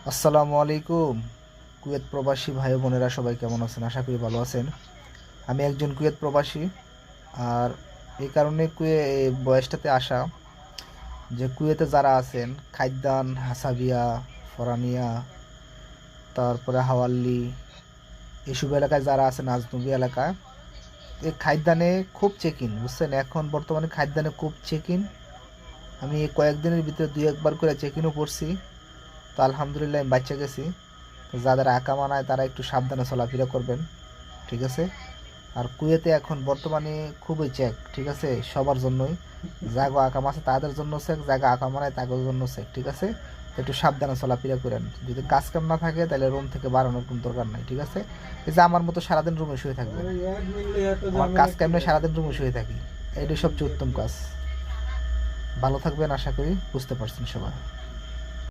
আসসালামু আলাইকুম। কুয়েত প্রবাসী ভাই বোনেরা সবাই কেমন আছেন? আশা করি ভালো আছেন। আমি একজন কুয়েত প্রবাসী। আর এই কারণে এই বয়সটাতে আসা যে কুয়েতে যারা আছেন খাইদান, হাসাবিয়া, ফরানিয়া, তারপরে হাওয়াল্লি, এসব এলাকায় যারা আছেন আজনবী এলাকায়, এই খাইদানে খুব চেক ইন, বুঝছেন? এখন বর্তমানে খাইদানে খুব চেক ইন। আমি এই কয়েকদিনের ভিতরে দুই একবার করে চেক ইনও করছি। তো আলহামদুলিল্লাহ আমি বাচ্চা গেছি। তো যাদের আকামা নাই তারা একটু সাবধানে চলাফেরা করবেন, ঠিক আছে? আর কুয়েতে এখন বর্তমানে খুবই চেক, ঠিক আছে? সবার জন্যই, জাগো আকাম আছে তাদের জন্য চেক, জায়গা আকামা নাই তাদের জন্য চেক, ঠিক আছে? তো একটু সাবধানে চলাফেরা করেন। যদি কাজ কাম না থাকে তাহলে রুম থেকে বাড়ানোর কোনো দরকার নাই, ঠিক আছে? এই যে আমার মতো সারাদিন রুমে শুয়ে থাকবেন, আমার কাজ কাম নেই, সারাদিন রুমে শুয়ে থাকি, এটাই সবচেয়ে উত্তম কাজ। ভালো থাকবেন, আশা করি বুঝতে পারছেন সবাই।